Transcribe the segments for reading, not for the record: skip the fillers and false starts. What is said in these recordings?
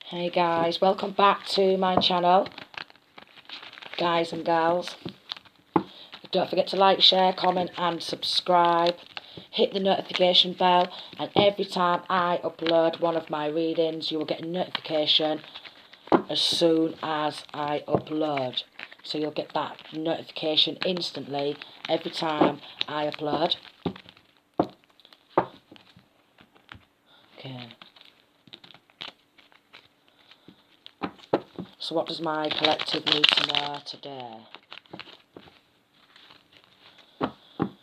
Hey guys, welcome back to my channel, guys and gals. Don't forget to like, share, comment and subscribe. Hit the notification bell, and every time I upload one of my readings you will get a notification as soon as I upload. So you'll get that notification instantly every time I upload. Okay. So what does my collective need to know today?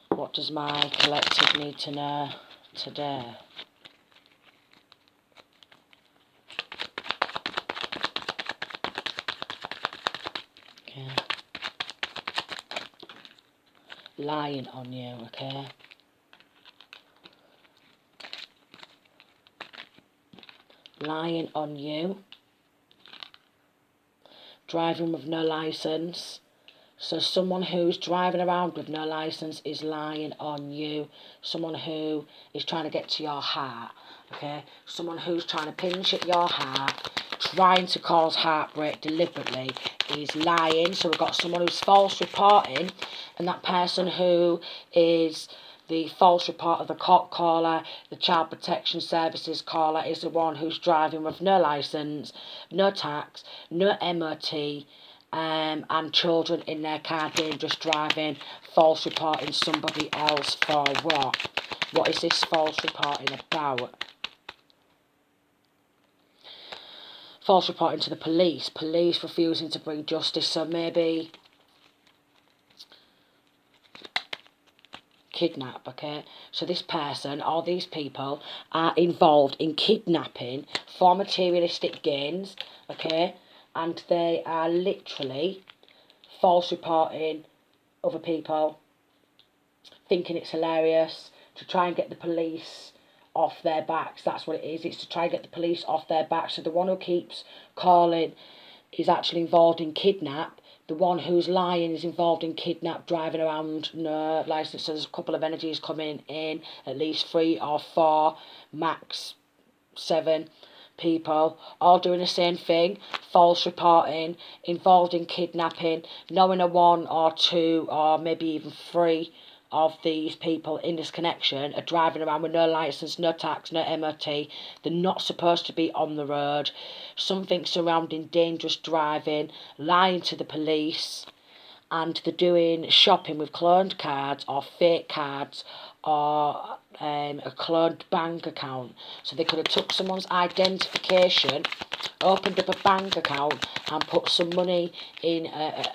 What does my collective need to know today? Okay. Lying on you, okay? Lying on you. Driving with no licence. So someone who's driving around with no licence is lying on you. Someone who is trying to get to your heart, okay? Someone who's trying to pinch at your heart, trying to cause heartbreak deliberately is lying. So we've got someone who's false reporting, and that person who is the false report of the court caller, the child protection services caller, is the one who's driving with no licence, no tax, no MOT, and children in their car, dangerous driving, false reporting somebody else for what? What is this false reporting about? False reporting to the police. Police refusing to bring justice, so maybe kidnap, okay? So this person, or these people, are involved in kidnapping for materialistic gains, okay? And they are literally false reporting other people, thinking it's hilarious, to try and get the police off their backs. That's what it is. It's to try and get the police off their backs. So the one who keeps calling is actually involved in kidnap. The one who's lying is involved in kidnap, driving around, no licence. So there's a couple of energies coming in, at least 3 or 4, max 7 people, all doing the same thing, false reporting, involved in kidnapping, knowing a 1 or 2 or maybe even 3 of these people in this connection are driving around with no licence, no tax, no MOT. They're not supposed to be on the road. Something surrounding dangerous driving, lying to the police, and they're doing shopping with cloned cards or fake cards or a cloned bank account. So they could have took someone's identification, opened up a bank account and put some money in a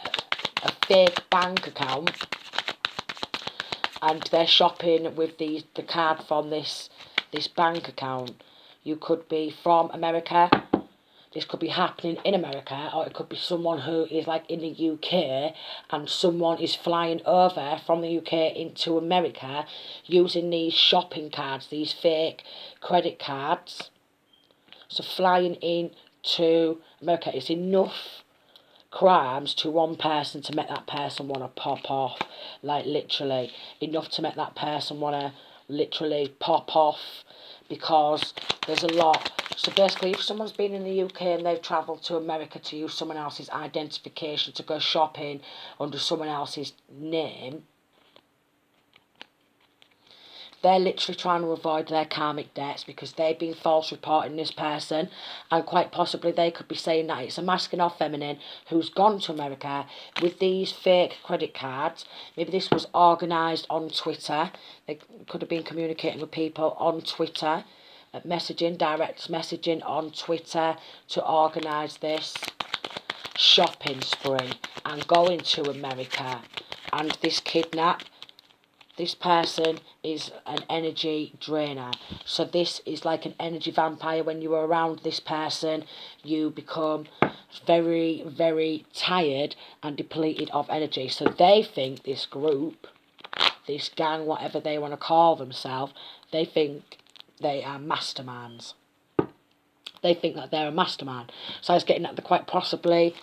fake bank account, and they're shopping with the card from this bank account. You could be from America. This could be happening in America, or it could be someone who is like in the UK and someone is flying over from the UK into America using these shopping cards, these fake credit cards. So flying in to America is enough crimes to one person to make that person want to pop off, like literally enough to make that person want to literally pop off, because there's a lot. So basically, if someone's been in the UK and they've travelled to America to use someone else's identification to go shopping under someone else's name, they're literally trying to avoid their karmic debts because they've been false reporting this person, and quite possibly they could be saying that it's a masculine or feminine who's gone to America with these fake credit cards. Maybe this was organised on Twitter. They could have been communicating with people on Twitter, messaging, direct messaging on Twitter to organise this shopping spree and going to America. And this kidnap, this person is an energy drainer. So this is like an energy vampire. When you are around this person, you become very, very tired and depleted of energy. So they think this group, this gang, whatever they want to call themselves, they think they are masterminds. They think that they're a mastermind. So I was getting that they're quite possibly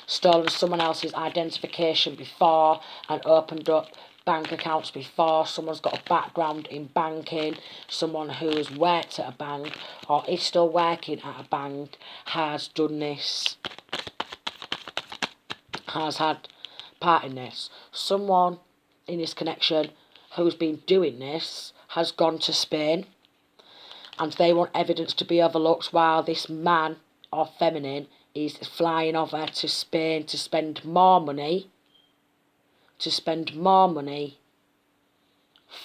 stolen someone else's identification before and opened up bank accounts before, someone's got a background in banking, someone who has worked at a bank or is still working at a bank has done this, has had part in this. Someone in this connection who's been doing this has gone to Spain, and they want evidence to be overlooked while this man or feminine is flying over to Spain to spend more money,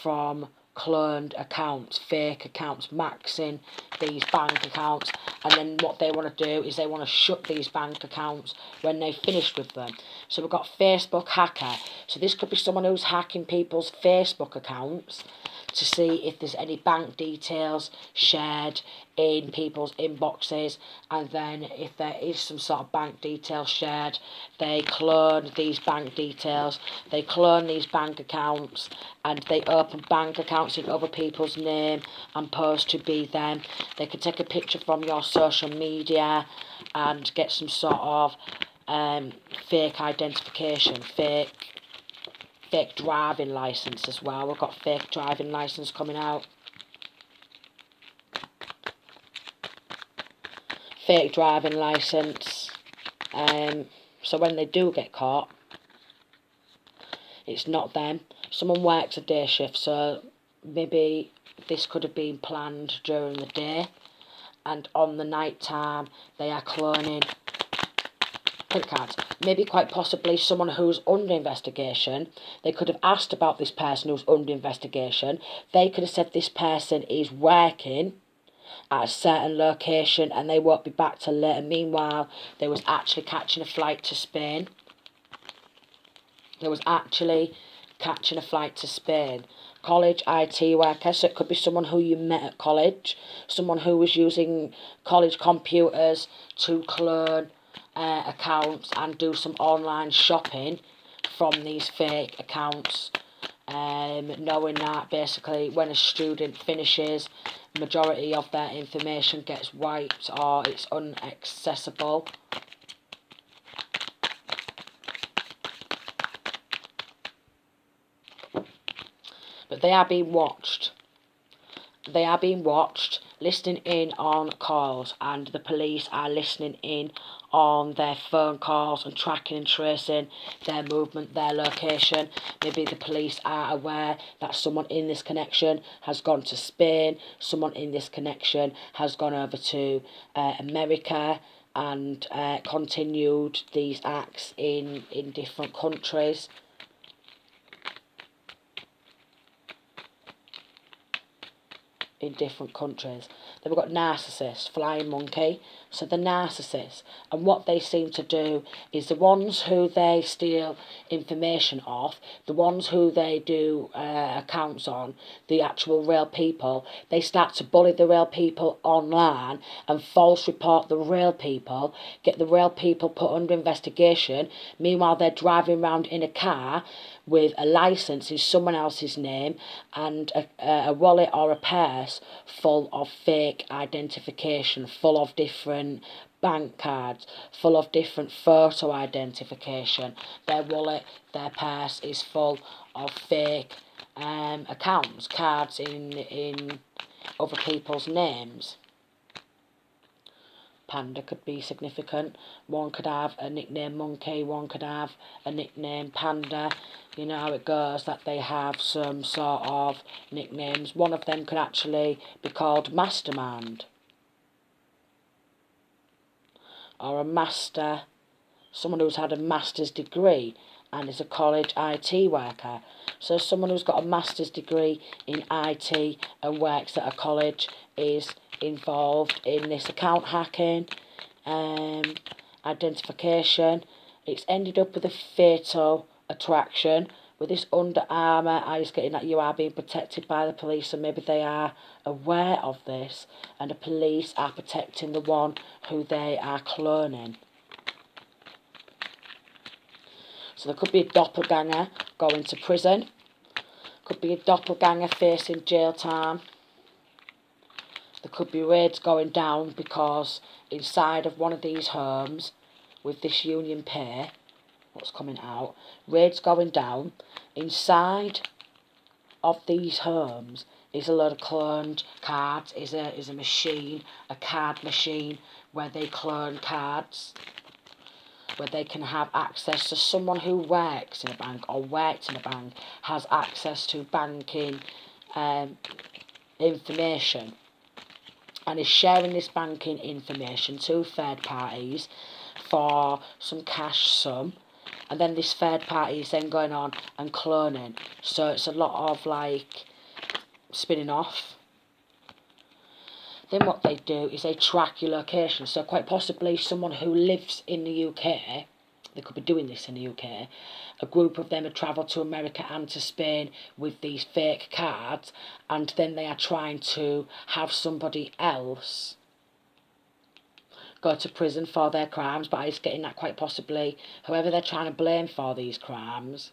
from cloned accounts, fake accounts, maxing these bank accounts, and then what they want to do is they want to shut these bank accounts when they've finished with them. So we've got Facebook hacker. So this could be someone who's hacking people's Facebook accounts to see if there's any bank details shared in people's inboxes, and then if there is some sort of bank details shared, they clone these bank details, they clone these bank accounts, and they open bank accounts in other people's name and pose to be them. They can take a picture from your social media and get some sort of fake identification, fake driving licence as well. We've got fake driving licence coming out. Fake driving licence. So when they do get caught, it's not them. Someone works a day shift, so maybe this could have been planned during the day, and on the night time they are cloning credit cards. Maybe quite possibly someone who's under investigation. They could have asked about this person who's under investigation. They could have said this person is working at a certain location and they won't be back till later. Meanwhile, they was actually catching a flight to Spain. College IT worker, so it could be someone who you met at college, someone who was using college computers to clone accounts and do some online shopping from these fake accounts, knowing that basically when a student finishes, majority of their information gets wiped or it's inaccessible. But they are being watched. They are being watched, listening in on calls, and the police are listening in on their phone calls and tracking and tracing their movement, their location. Maybe the police are aware that someone in this connection has gone to Spain, someone in this connection has gone over to America and continued these acts in different countries. Then we've got narcissist, flying monkey. So the narcissist, and what they seem to do is the ones who they steal information off, the ones who they do accounts on, the actual real people, they start to bully the real people online and false report the real people, get the real people put under investigation. Meanwhile, they're driving around in a car with a licence in someone else's name and a wallet or a purse full of fake identification, full of different bank cards, full of different photo identification. Their wallet, their purse is full of fake accounts, cards in other people's names. Panda could be significant. One could have a nickname Monkey, one could have a nickname Panda. You know how it goes, that they have some sort of nicknames. One of them could actually be called Mastermind. Or a master, someone who's had a master's degree and is a college IT worker. So someone who's got a master's degree in IT and works at a college is involved in this account hacking, identification. It's ended up with a fatal attraction. With this Under Armour, I was getting that you are being protected by the police, and maybe they are aware of this, and the police are protecting the one who they are cloning. So there could be a doppelganger going to prison. Could be a doppelganger facing jail time. There could be raids going down because inside of one of these homes with this union pair, what's coming out. Raids going down. Inside of these homes is a lot of cloned cards, is a machine, a card machine, where they clone cards, where they can have access to someone who works in a bank or worked in a bank, has access to banking information, and is sharing this banking information to third parties for some cash sum, and then this third party is then going on and cloning. So it's a lot of like spinning off. Then what they do is they track your location. So quite possibly someone who lives in the UK, they could be doing this in the UK, a group of them have travelled to America and to Spain with these fake cards, and then they are trying to have somebody else go to prison for their crimes, but it's getting that quite possibly whoever they're trying to blame for these crimes,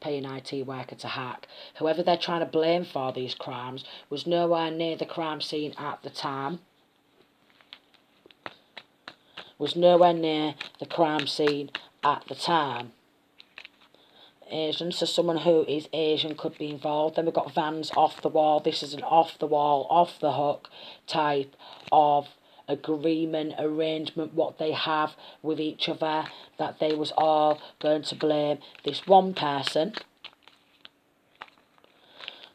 pay an IT worker to hack, whoever they're trying to blame for these crimes was nowhere near the crime scene at the time. Was nowhere near the crime scene at the time. Asian, so someone who is Asian could be involved. Then we've got Vans off the wall. This is an off the wall, off the hook type of agreement, arrangement, what they have with each other, that they was all going to blame this one person.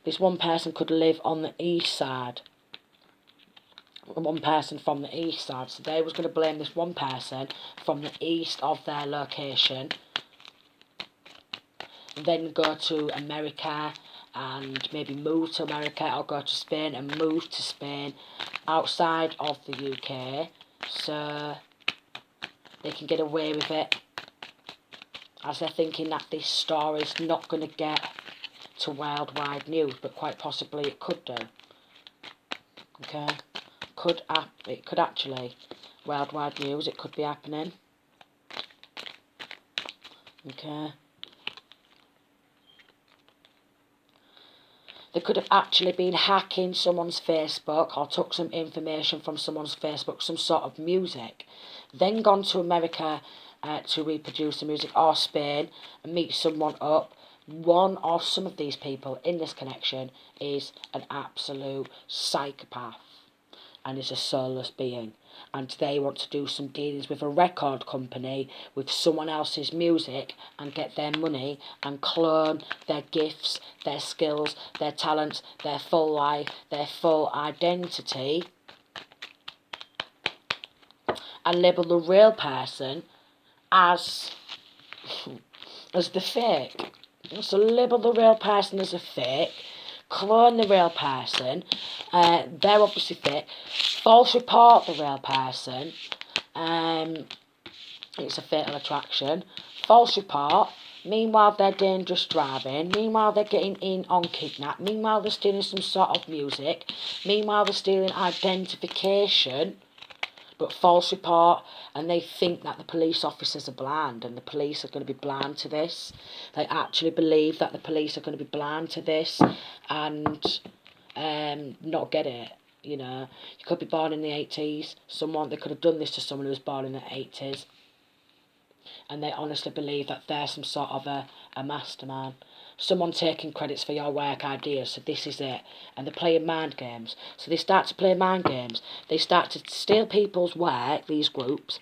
This one person could live on the east side. One person from the east side. So they was going to blame this one person from the east of their location. Then go to America and maybe move to America, or go to Spain and move to Spain outside of the UK, so they can get away with it, as they're thinking that this story's not going to get to worldwide news, but quite possibly it could do. Okay, it could actually, worldwide news, it could be happening. Okay. They could have actually been hacking someone's Facebook, or took some information from someone's Facebook, some sort of music, then gone to America to reproduce the music, or Spain, and meet someone up. One or some of these people in this connection is an absolute psychopath and is a soulless being, and they want to do some dealings with a record company with someone else's music and get their money and clone their gifts, their skills, their talents, their full life, their full identity, and label the real person as the fake. So label the real person as a fake, clone the real person, they're obviously fake, false report the real person, it's a fatal attraction, false report, meanwhile they're dangerous driving, meanwhile they're getting in on kidnap, meanwhile they're stealing some sort of music, meanwhile they're stealing identification, but false report, and they think that the police officers are blind, and the police are going to be blind to this. They actually believe that the police are going to be blind to this and not get it. You know, you could be born in the 80s. They could have done this to someone who was born in the 80s, and they honestly believe that they're some sort of a mastermind. Someone taking credits for your work ideas, so this is it. And they're playing mind games. So they start to play mind games. They start to steal people's work, these groups,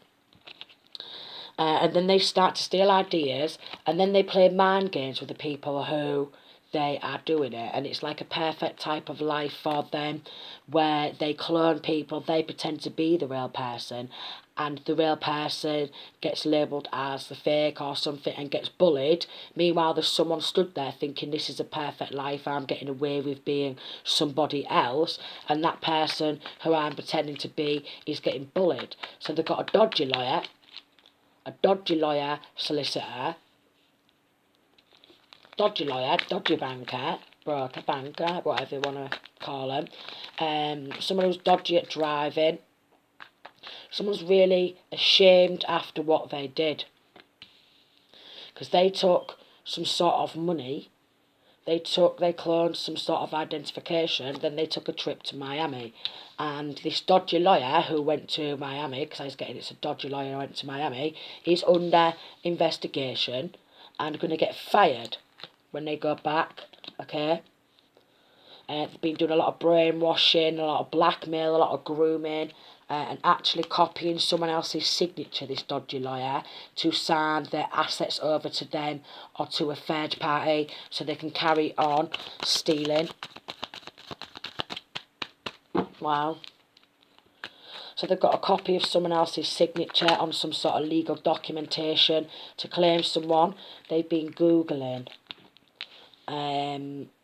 and then they start to steal ideas, and then they play mind games with the people who they are doing it, and it's like a perfect type of life for them, where they clone people, they pretend to be the real person, and the real person gets labelled as the fake or something and gets bullied. Meanwhile, there's someone stood there thinking this is a perfect life, I'm getting away with being somebody else, and that person who I'm pretending to be is getting bullied. So they've got a dodgy lawyer, solicitor, dodgy banker, broker, banker, whatever you want to call them, someone who's dodgy at driving, someone's really ashamed after what they did, because they took some sort of money they cloned some sort of identification, then they took a trip to Miami. And this dodgy lawyer who went to Miami, because I was getting it's a dodgy lawyer who went to Miami, is under investigation and going to get fired when they go back, okay? They've been doing a lot of brainwashing, a lot of blackmail, a lot of grooming, and actually copying someone else's signature, this dodgy lawyer, to sign their assets over to them or to a third party so they can carry on stealing. Wow. So they've got a copy of someone else's signature on some sort of legal documentation to claim someone. They've been Googling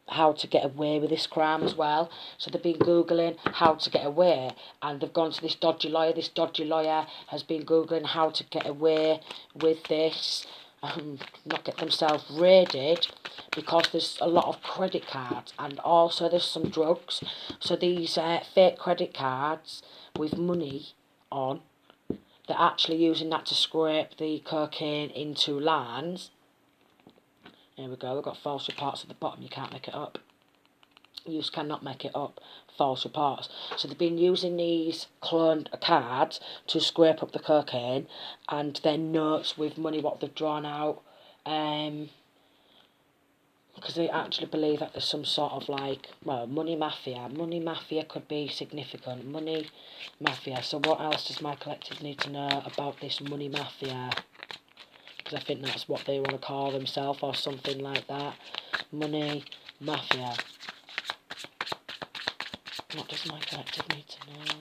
how to get away with this crime as well. So they've been Googling how to get away, and they've gone to this dodgy lawyer. This dodgy lawyer has been Googling how to get away with this, not get themselves raided, because there's a lot of credit cards, and also there's some drugs. So these fake credit cards with money on, they're actually using that to scrape the cocaine into lines. Here we go, we've got false reports at the bottom, you can't make it up. You just cannot make it up, false reports. So they've been using these cloned cards to scrape up the cocaine, and then notes with money what they've drawn out, because they actually believe that there's some sort of like, well, money mafia. Money mafia could be significant. Money mafia. So what else does my collective need to know about this money mafia? Because I think that's what they want to call themselves or something like that. Money mafia. What does my collective need to know?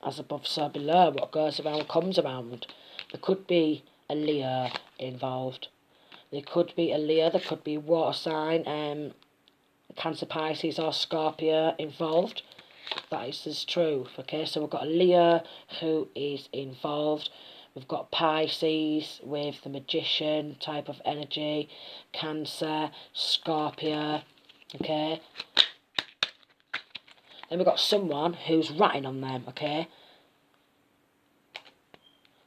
As above, so below. What goes around comes around. There could be a Leo involved. There could be a Leo. There could be water sign, Cancer, Pisces or Scorpio involved. That is true. Okay, so we've got a Leo who is involved. We've got Pisces with the Magician type of energy. Cancer, Scorpio. Okay. Then we've got someone who's ratting on them. Okay.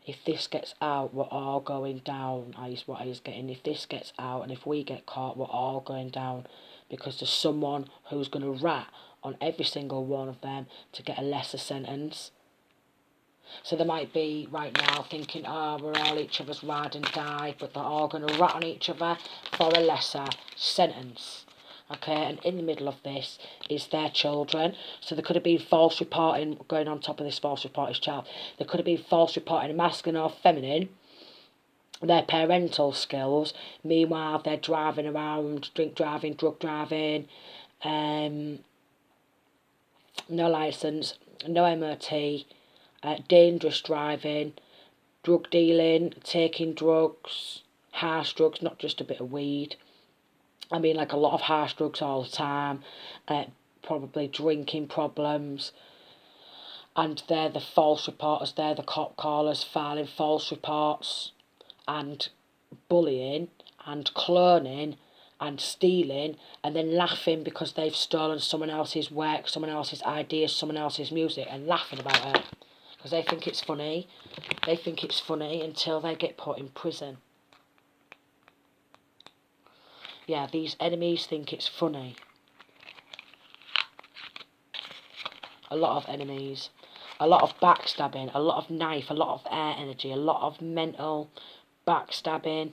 If this gets out, we're all going down. Is what I was getting. If this gets out and if we get caught, we're all going down. Because there's someone who's going to rat on every single one of them to get a lesser sentence. So they might be right now thinking, oh, we're all each other's ride and die, but they're all going to rat on each other for a lesser sentence. Okay, and in the middle of this is their children. So there could have been false reporting, going on top of this false reported child. There could have been false reporting, masculine or feminine, their parental skills. Meanwhile, they're driving around, drink driving, drug driving, no licence, no MOT, dangerous driving, drug dealing, taking drugs, harsh drugs, not just a bit of weed. I mean, like a lot of harsh drugs all the time, probably drinking problems. And they're the false reporters, they're the cop callers filing false reports and bullying and cloning and stealing and then laughing because they've stolen someone else's work, someone else's ideas, someone else's music and laughing about it because they think it's funny. They think it's funny until they get put in prison. Yeah, these enemies think it's funny. A lot of enemies. A lot of backstabbing, a lot of knife, a lot of air energy, a lot of mental backstabbing.